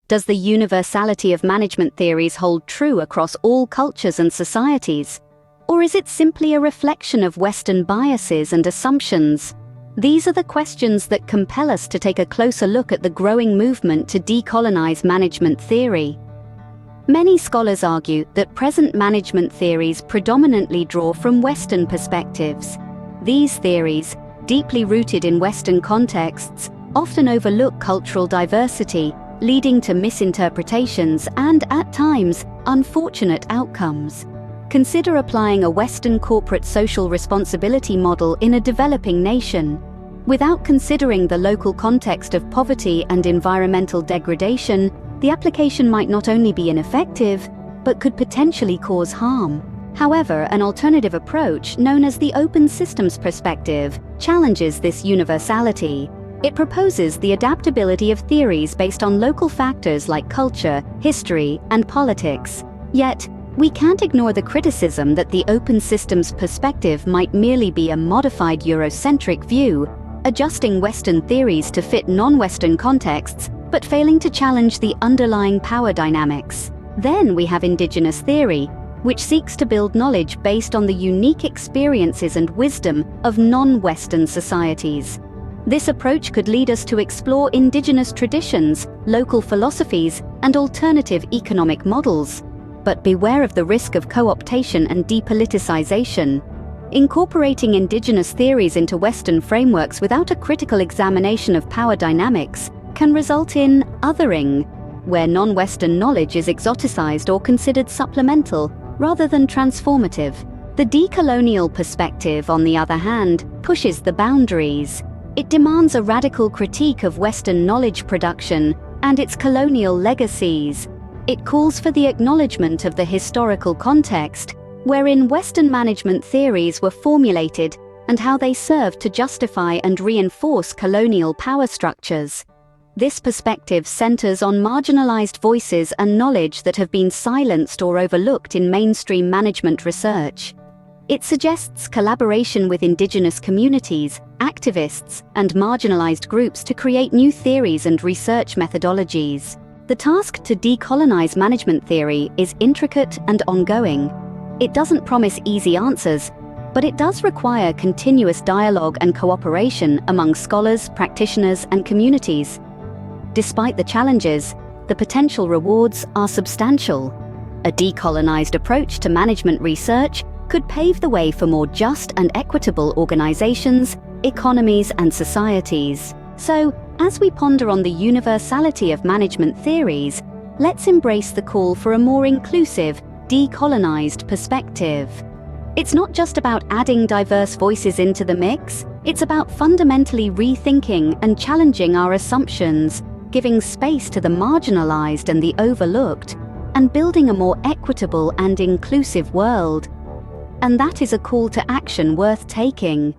Does the universality of management theories hold true across all cultures and societies? Or is it simply a reflection of Western biases and assumptions? These are the questions that compel us to take a closer look at the growing movement to decolonize management theory. Many scholars argue that present management theories predominantly draw from Western perspectives. These theories, deeply rooted in Western contexts, often overlook cultural diversity, leading to misinterpretations and, at times, unfortunate outcomes. Consider applying a Western corporate social responsibility model in a developing nation. Without considering the local context of poverty and environmental degradation, the application might not only be ineffective, but could potentially cause harm. However, an alternative approach, known as the open systems perspective, challenges this universality. It proposes the adaptability of theories based on local factors like culture, history, and politics. Yet, we can't ignore the criticism that the open systems perspective might merely be a modified Eurocentric view, adjusting Western theories to fit non-Western contexts, but failing to challenge the underlying power dynamics. Then we have indigenous theory, which seeks to build knowledge based on the unique experiences and wisdom of non-Western societies. This approach could lead us to explore indigenous traditions, local philosophies, and alternative economic models. But beware of the risk of co-optation and depoliticization. Incorporating indigenous theories into Western frameworks without a critical examination of power dynamics can result in othering, where non-Western knowledge is exoticized or considered supplemental rather than transformative. The decolonial perspective, on the other hand, pushes the boundaries. It demands a radical critique of Western knowledge production and its colonial legacies. It calls for the acknowledgement of the historical context wherein Western management theories were formulated and how they served to justify and reinforce colonial power structures. This perspective centers on marginalized voices and knowledge that have been silenced or overlooked in mainstream management research. It suggests collaboration with indigenous communities, activists, and marginalized groups to create new theories and research methodologies. The task to decolonize management theory is intricate and ongoing. It doesn't promise easy answers, but it does require continuous dialogue and cooperation among scholars, practitioners, and communities. Despite the challenges, the potential rewards are substantial. A decolonized approach to management research could pave the way for more just and equitable organizations, economies, and societies. So, as we ponder on the universality of management theories, let's embrace the call for a more inclusive, decolonized perspective. It's not just about adding diverse voices into the mix, it's about fundamentally rethinking and challenging our assumptions, giving space to the marginalized and the overlooked, and building a more equitable and inclusive world. And that is a call to action worth taking.